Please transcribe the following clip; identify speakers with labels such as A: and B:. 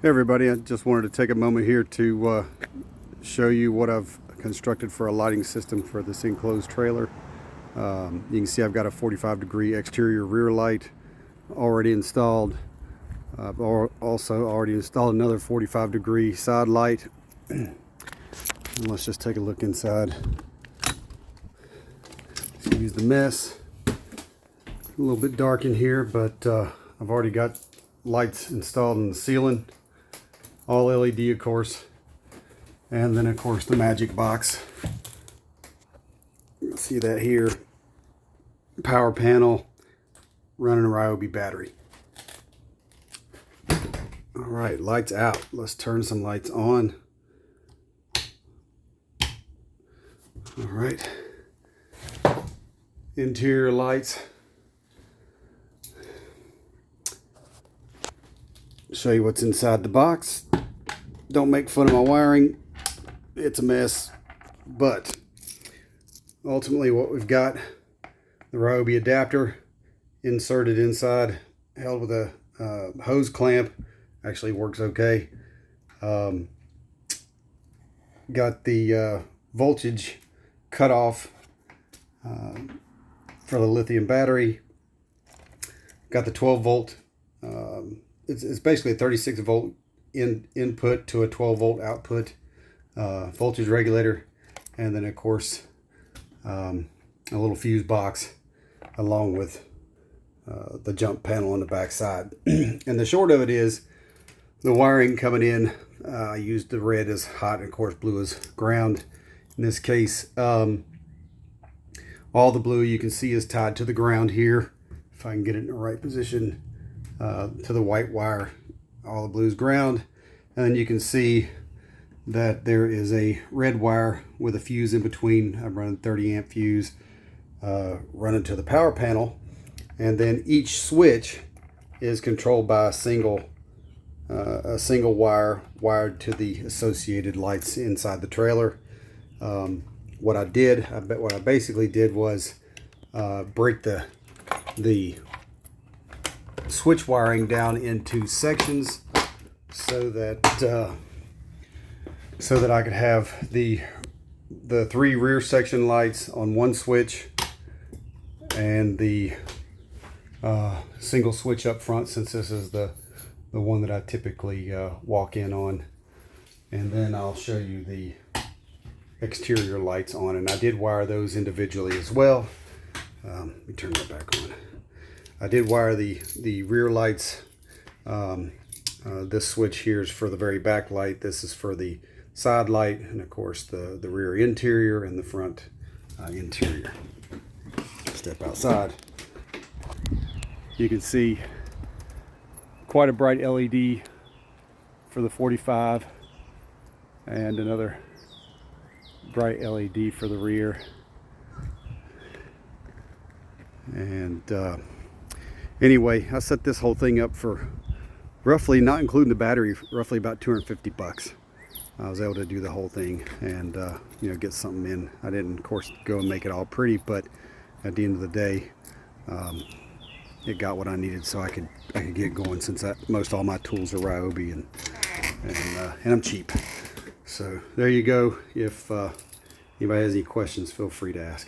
A: Hey everybody, I just wanted to take a moment here to show you what I've constructed for a lighting system for this enclosed trailer. You can see I've got a 45-degree exterior rear light already installed. I've also already installed another 45-degree side light. And let's just take a look inside. Excuse the mess. A little bit dark in here, but I've already got lights installed in the ceiling. All LED, of course, and then of course the magic box. You can see that here. Power panel running a Ryobi battery. All right, lights out. Let's turn some lights on. All right, interior lights. Show you what's inside the box. Don't make fun of my wiring, it's a mess, but ultimately what we've got, the Ryobi adapter inserted inside, held with a hose clamp. Actually works okay. Got the voltage cutoff for the lithium battery. Got the 12 volt. It's basically a 36 volt input to a 12 volt output, voltage regulator, and then of course a little fuse box along with the jump panel on the back side. And the short of it is the wiring coming in, I used the red as hot and of course blue as ground. In this case, all the blue you can see is tied to the ground here. If I can get it in the right position, to the white wire. All the blue is ground, and then you can see that there is a red wire with a fuse in between. I'm running 30 amp fuse running to the power panel, and then each switch is controlled by a single wire wired to the associated lights inside the trailer. What I basically did was break the switch wiring down into sections so that I could have the 3 rear section lights on one switch and the single switch up front, since this is the one that I typically walk in on. And then I'll show you the exterior lights on, and I did wire those individually as well. Let me turn that back on. I did wire the rear lights. This switch here is for the very back light. This is for the side light, and of course the rear interior and the front interior. Step outside. You can see quite a bright LED for the 45 and another bright LED for the rear. And anyway, I set this whole thing up for roughly, not including the battery, roughly about 250 bucks. I was able to do the whole thing and you know, get something in. I didn't, of course, go and make it all pretty, but at the end of the day, it got what I needed, so I could get going, since most all my tools are Ryobi and I'm cheap. So there you go. If anybody has any questions, feel free to ask.